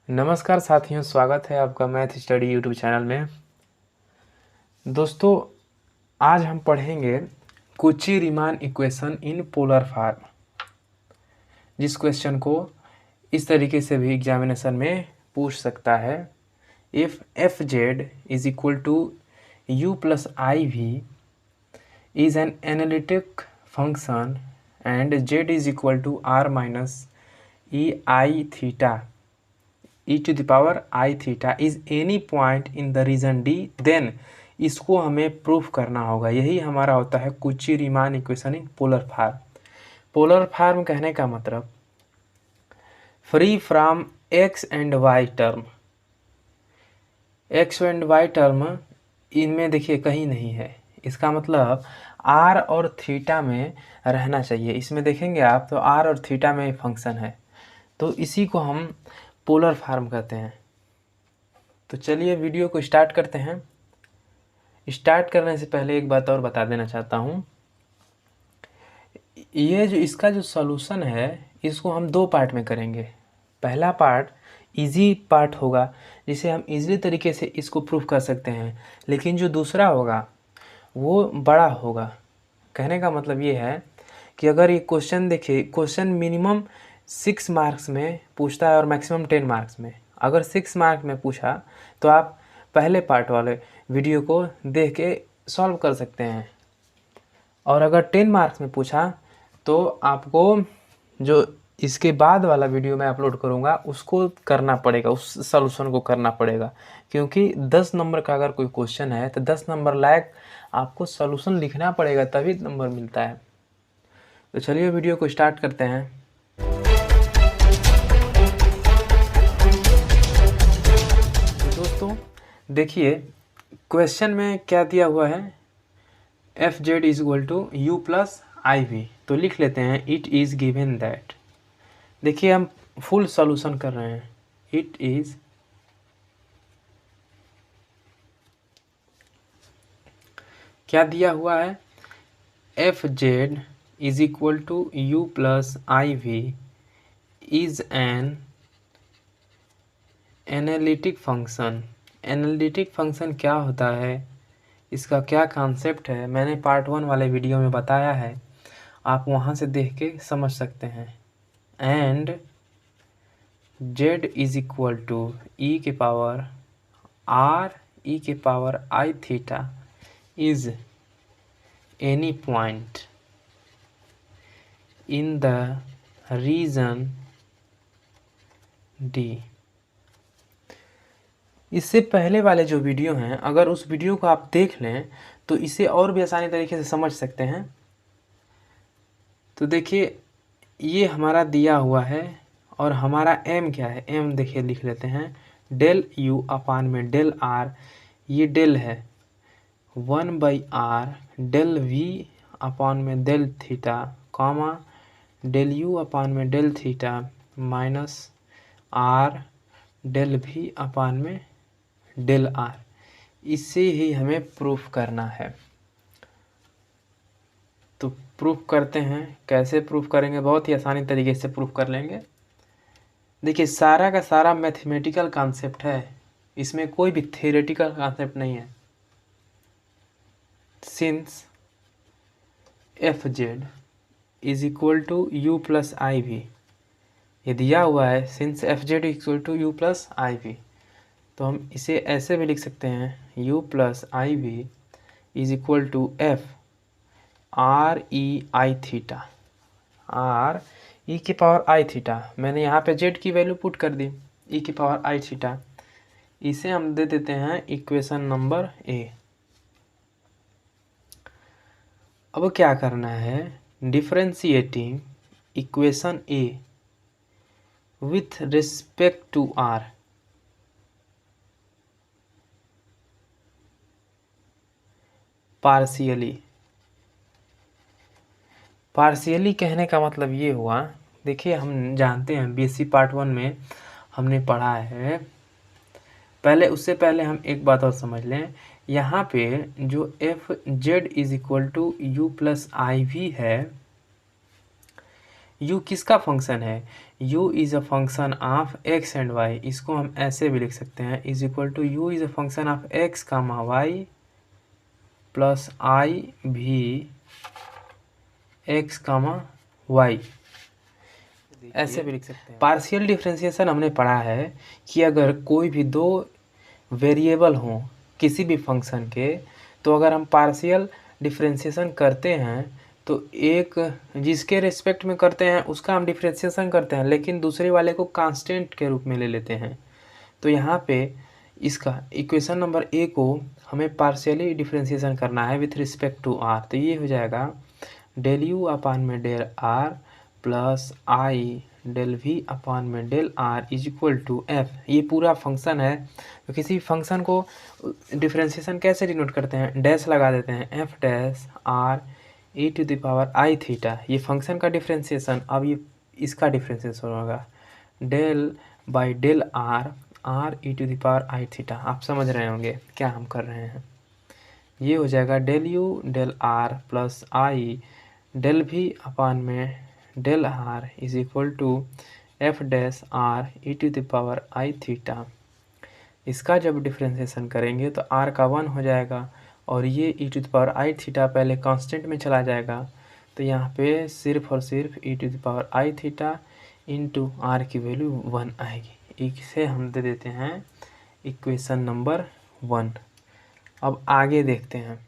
नमस्कार साथियों, स्वागत है आपका मैथ स्टडी यूट्यूब चैनल में। दोस्तों, आज हम पढ़ेंगे Kochi Riemann equation in polar form, जिस क्वेश्चन को इस तरीके से भी एग्जामिनेशन में पूछ सकता है। If F Z is equal to you plus I V is an analytic function and Z is equal to R minus E I theta e to the power I theta is any point in the region D, देन इसको हमें proof करना होगा। यही हमारा होता है Cauchy Riemann equation in polar form. Polar form कहने का मतलब free from X and Y term. X and Y term इनमें देखिए कहीं नहीं है, इसका मतलब आर और थीटा में रहना चाहिए। इसमें देखेंगे आप तो आर और थीटा में फंक्शन है, तो इसी को हम पोलर फॉर्म कहते हैं। तो चलिए वीडियो को स्टार्ट करते हैं। स्टार्ट करने से पहले एक बात और बता देना चाहता हूँ, ये जो इसका जो सॉल्यूशन है इसको हम दो पार्ट में करेंगे। पहला पार्ट इजी पार्ट होगा, जिसे हम इजीली तरीके से इसको प्रूफ कर सकते हैं, लेकिन जो दूसरा होगा वो बड़ा होगा। कहने का मतलब ये है कि अगर ये क्वेश्चन देखिए, क्वेश्चन मिनिमम 6 मार्क्स में पूछता है और मैक्सिमम 10 मार्क्स में। अगर 6 मार्क्स में पूछा तो आप पहले पार्ट वाले वीडियो को देख के सॉल्व कर सकते हैं, और अगर 10 मार्क्स में पूछा तो आपको जो इसके बाद वाला वीडियो मैं अपलोड करूंगा उसको करना पड़ेगा, उस सॉल्यूशन को करना पड़ेगा। क्योंकि 10 नंबर का अगर कोई क्वेश्चन है तो 10 नंबर लायक आपको सॉल्यूशन लिखना पड़ेगा, तभी नंबर मिलता है। तो चलिए वीडियो को स्टार्ट करते हैं। दोस्तों देखिए, क्वेश्चन में क्या दिया हुआ है, F Z is equal to you plus I V. तो लिख लेते हैं इट इज़ गिवन दैट। देखिए हम फुल सॉल्यूशन कर रहे हैं। इट इज़ क्या दिया हुआ है, F Z is equal to you plus I V is an analytic function. Analytic function क्या होता है, इसका क्या कॉन्सेप्ट है, मैंने पार्ट 1 वाले वीडियो में बताया है, आप वहाँ से देख के समझ सकते हैं। And Z is equal to e के पावर आर ई के power I theta is any point in the region D. इससे पहले वाले जो वीडियो हैं, अगर उस वीडियो को आप देख लें तो इसे और भी आसानी तरीके से समझ सकते हैं। तो देखिए ये हमारा दिया हुआ है, और हमारा एम क्या है, एम देखिए लिख लेते हैं डेल यू अपान में डेल आर, ये डेल है 1/r डेल वी अपान में del theta, comma del you upon में del theta minus r del we upon में डेल आर। इसे ही हमें प्रूफ करना है। तो प्रूफ करते हैं। कैसे प्रूफ करेंगे, बहुत ही आसानी तरीके से प्रूफ कर लेंगे। देखिए सारा का सारा मैथमेटिकल कॉन्सेप्ट है, इसमें कोई भी थियोरेटिकल कॉन्सेप्ट नहीं है। Since F Z is equal to you plus I V, ये दिया हुआ है since F Z equal to you plus I V, तो हम इसे ऐसे भी लिख सकते हैं u plus I V is equal to F R E I theta, R E के पावर आई थीटा। मैंने यहाँ पे z की वैल्यू पुट कर दी, ई के पावर आई थीटा। इसे हम दे देते हैं इक्वेशन नंबर ए। अब क्या करना है, differentiating equation A with respect to R. Partially कहने का मतलब ये हुआ, देखिए हम जानते हैं बीएससी पार्ट 1 में हमने पढ़ा है। पहले उससे पहले हम एक बात और समझ लें, यहाँ पे जो f Z is equal to you plus I v है, u किसका फंक्शन है, u is a function of x and y। इसको हम ऐसे भी लिख सकते हैं, is equal to u is a function of x comma y plus i v x comma Y, ऐसे भी लिख सकते हैं। पार्शियल डिफरेंशिएशन हमने पढ़ा है कि अगर कोई भी दो वेरिएबल हों किसी भी फंक्शन के, तो अगर हम पार्शियल डिफरेंशिएशन करते हैं तो एक जिसके रिस्पेक्ट में करते हैं उसका हम डिफरेंशिएशन करते हैं, लेकिन दूसरे वाले को कांस्टेंट के रूप में ले लेते हैं। तो यहाँ पे इसका इक्वेशन नंबर ए को हमें पार्शियली डिफरेंशिएशन करना है विथ रिस्पेक्ट टू आर। तो ये हो जाएगा डेल यू अपान में del are plus I del we upon में del are is equal to f. ये पूरा फंक्शन है। तो किसी फंक्शन को डिफरेंशिएशन कैसे डिनोट करते हैं, डैश लगा देते हैं, F dash R E to the power I theta. ये फंक्शन का डिफरेंशिएशन। अब ये इसका डिफरेंशिएशन होगा del by del R R E to the power I theta. आप समझ रहे होंगे क्या हम कर रहे हैं। ये हो जाएगा del U del are plus I del भी अपान में del are is equal to F dash R E to the power I theta. इसका जब डिफरेंशिएशन करेंगे तो आर का 1 हो जाएगा और ये e to the power I theta पहले कांस्टेंट में चला जाएगा। तो यहाँ पे सिर्फ और सिर्फ e to the power I theta into r की वैल्यू 1 आएगी। इसे हम दे देते हैं इक्वेशन नंबर 1। अब आगे देखते हैं।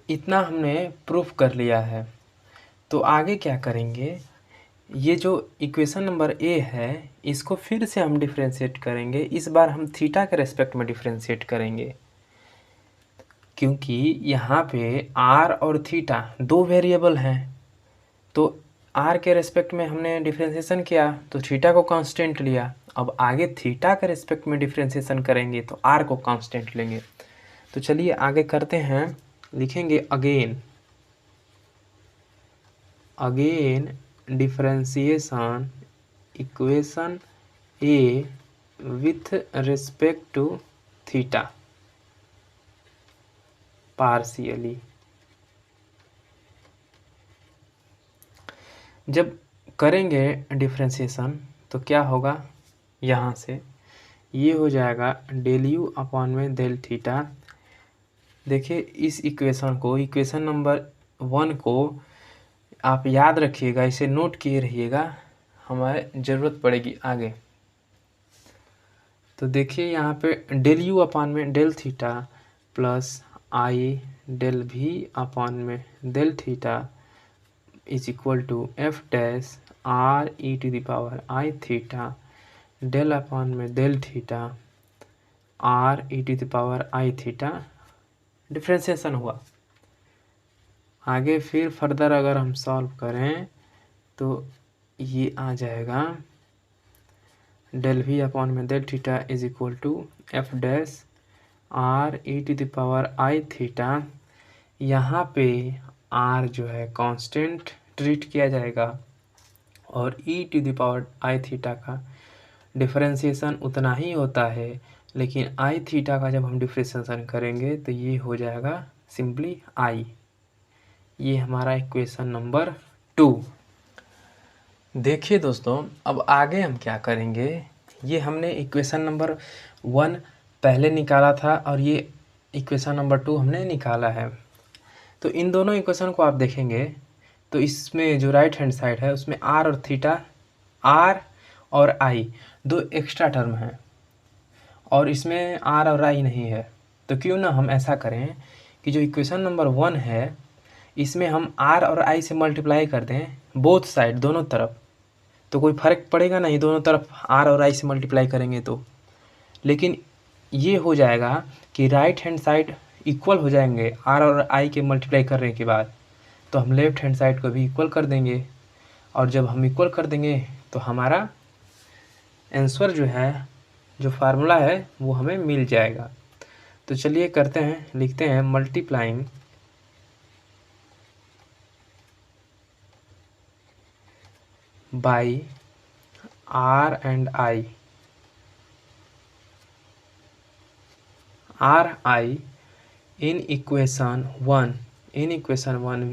इतना हमने प्रूफ कर लिया है, तो आगे क्या करेंगे, ये जो इक्वेशन नंबर ए है इसको फिर से हम डिफरेंशिएट करेंगे। इस बार हम थीटा के रेस्पेक्ट में डिफरेंशिएट करेंगे, क्योंकि यहाँ पे आर और थीटा दो वेरिएबल हैं। तो आर के रेस्पेक्ट में हमने डिफरेंशिएशन किया तो थीटा को कांस्टेंट लिया। अब आगे थीटा के रेस्पेक्ट में डिफरेंशिएशन करेंगे तो आर को कांस्टेंट लेंगे। तो चलिए आगे करते हैं। लिखेंगे again differentiation equation A with respect to theta partially. जब करेंगे डिफरेंशिएशन तो क्या होगा, यहाँ से ये हो जाएगा डेल यू अपॉन में डेल थीटा। देखिए इस इक्वेशन को, इक्वेशन नंबर 1 को आप याद रखिएगा, इसे नोट किए रहिएगा, हमारे ज़रूरत पड़ेगी आगे। तो देखिए यहाँ पे डेल यू अपॉन में डेल थीटा प्लस आई डेल भी अपॉन में del theta is equal to F dash R E to the power I theta del upon में del theta R E to the power I theta. Differentiation हुआ। आगे फिर further अगर हम solve करें तो ये आ जाएगा डेल वी अपॉन में del theta is equal to F dash R E to the power I theta. यहाँ पे आर जो है कांस्टेंट ट्रीट किया जाएगा और e to the power I theta का डिफरेंशिएशन उतना ही होता है, लेकिन आई थीटा का जब हम डिफरेंशिएशन करेंगे तो ये हो जाएगा सिंपली आई। ये हमारा इक्वेशन नंबर 2। देखिए दोस्तों, अब आगे हम क्या करेंगे। ये हमने इक्वेशन नंबर 1 पहले निकाला था और ये इक्वेशन नंबर 2 हमने निकाला है। तो इन दोनों इक्वेशन को आप देखेंगे तो इसमें जो राइट हैंड साइड है उसमें आर और थीटा, आर और आई दो एक्स्ट्रा टर्म हैं और इसमें आर और आई नहीं है। तो क्यों ना हम ऐसा करें कि जो इक्वेशन नंबर 1 है इसमें हम आर और आई से मल्टीप्लाई कर दें बोथ साइड, दोनों तरफ। तो कोई फ़र्क पड़ेगा नहीं, दोनों तरफ आर और आई से मल्टीप्लाई करेंगे तो। लेकिन ये हो जाएगा कि राइट हैंड साइड इक्वल हो जाएंगे आर और आई के मल्टीप्लाई करने के बाद, तो हम लेफ्ट हैंड साइड को भी इक्वल कर देंगे। और जब हम इक्वल कर देंगे तो हमारा आंसर जो है, जो फार्मूला है वो हमें मिल जाएगा। तो चलिए करते हैं, लिखते हैं multiplying by R and I, R I in equation 1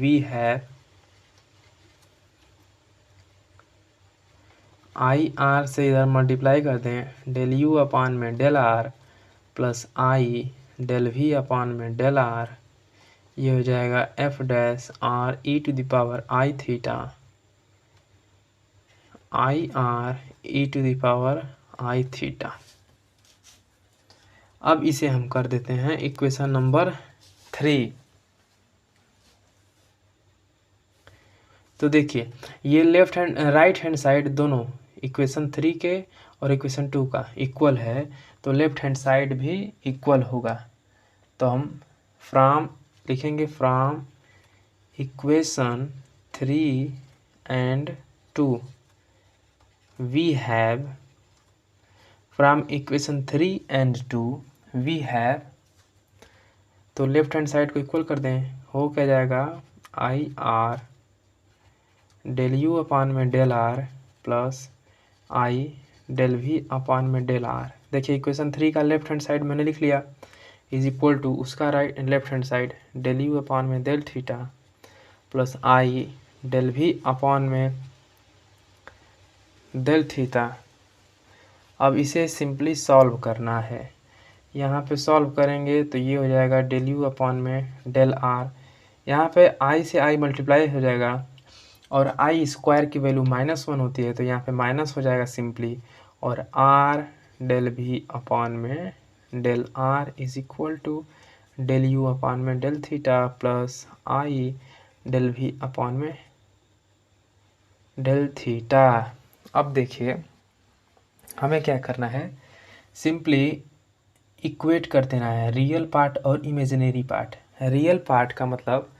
we have I R से इधर मल्टीप्लाई कर दें, डेल यू अपान में del are plus I del we upon में डेल आर, ये हो जाएगा F dash R E to the power I theta I R E to the power I theta. अब इसे हम कर देते हैं इक्वेशन नंबर 3। तो देखिए ये राइट हैंड साइड दोनों इक्वेशन 3 के और इक्वेशन 2 का इक्वल है, तो लेफ्ट हैंड साइड भी इक्वल होगा। तो हम लिखेंगे from equation 3 and 2 we have, from equation 3 and 2 we have, तो लेफ्ट हैंड साइड को इक्वल कर दें, हो क्या जाएगा I R del you upon में del are plus I del we upon में डेल आर। देखिए इक्वेशन 3 का लेफ्ट हैंड साइड मैंने लिख लिया इज इक्वल टू उसका left hand side del you upon में del theta plus I del we upon में डेल थीटा। अब इसे सिंपली सॉल्व करना है, यहाँ पे सॉल्व करेंगे तो ये हो जाएगा डेल यू अपान में डेल आर, यहाँ पे आई से आई मल्टीप्लाई हो जाएगा और आई स्क्वायर की वैल्यू -1 होती है, तो यहाँ पे माइनस हो जाएगा सिंपली, और आर डेल वी अपान में del are is equal to del you upon में del theta plus I del we upon में डेल थीटा। अब देखिए हमें क्या करना है, सिंपली इक्वेट कर देना है रियल पार्ट और इमेजिनरी पार्ट। रियल पार्ट का मतलब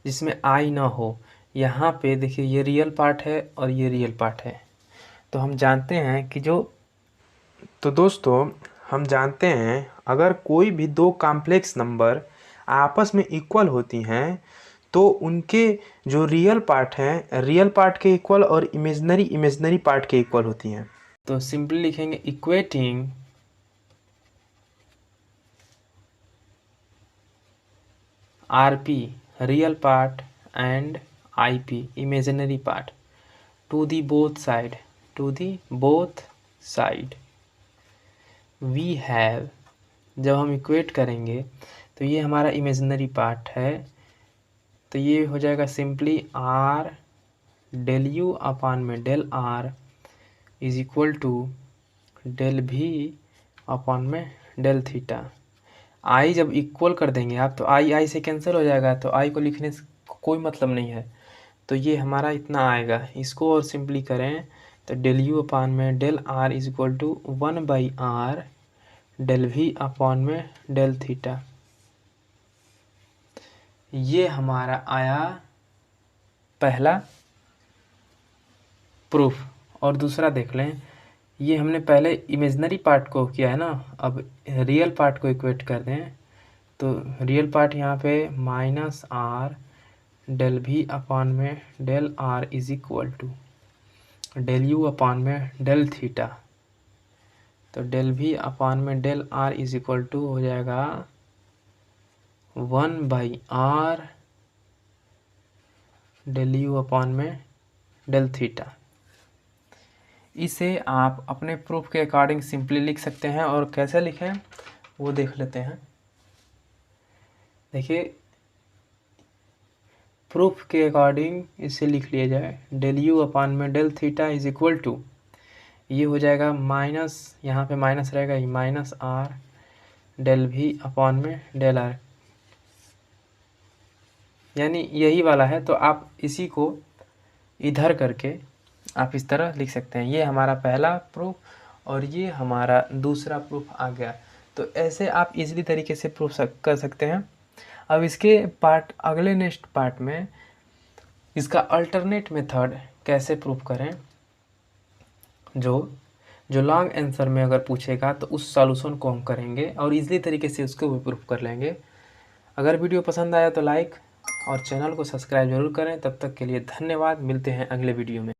जिसमें आई ना हो, यहाँ पे देखिए ये रियल पार्ट है और ये रियल पार्ट है। तो हम जानते हैं कि दोस्तों हम जानते हैं अगर कोई भी दो कॉम्प्लेक्स नंबर आपस में इक्वल होती हैं तो उनके जो रियल पार्ट हैं रियल पार्ट के इक्वल और इमेजिनरी पार्ट के इक्वल होती हैं। तो सिंपली लिखेंगे equating RP real part and IP imaginary part to the both side we have. जब हम इक्वेट करेंगे तो ये हमारा इमेजिनरी पार्ट है, तो ये हो जाएगा simply R del you upon में del are is equal to del we upon में डेल थीटा। आई जब इक्वल कर देंगे आप तो आई से कैंसिल हो जाएगा, तो आई को लिखने से कोई मतलब नहीं है, तो ये हमारा इतना आएगा। इसको और सिंपली करें तो डेल यू अपान में del are is equal to 1/r del we upon में डेल थीटा। ये हमारा आया पहला प्रूफ। और दूसरा देख लें, ये हमने पहले इमेजिनरी पार्ट को किया है ना, अब रियल पार्ट को इक्वेट कर दें तो रियल पार्ट यहाँ पे -r डेल वी अपान में del r is equal to del you upon में डेल थीटा। तो डेल वी अपान में del r is equal to हो जाएगा 1/r डेल यू अपान में डेल थीटा। इसे आप अपने प्रूफ के अकॉर्डिंग सिंपली लिख सकते हैं, और कैसे लिखें वो देख लेते हैं। देखिए प्रूफ के अकॉर्डिंग इसे लिख लिया जाए डेल यू अपान में del theta is equal to, ये हो जाएगा माइनस, यहाँ पे माइनस रहेगा ये -r डेल वी अपान में डेल r, यानी यही वाला है। तो आप इसी को इधर करके आप इस तरह लिख सकते हैं। ये हमारा पहला प्रूफ और ये हमारा दूसरा प्रूफ आ गया। तो ऐसे आप इजीली तरीके से प्रूफ कर सकते हैं। अब इसके अगले नेक्स्ट पार्ट में इसका अल्टरनेट मेथड कैसे प्रूफ करें, जो लॉन्ग आंसर में अगर पूछेगा तो उस सॉल्यूशन को हम करेंगे और इजीली तरीके से उसको भी प्रूफ कर लेंगे। अगर वीडियो पसंद आया तो लाइक और चैनल को सब्सक्राइब जरूर करें। तब तक के लिए धन्यवाद, मिलते हैं अगले वीडियो में।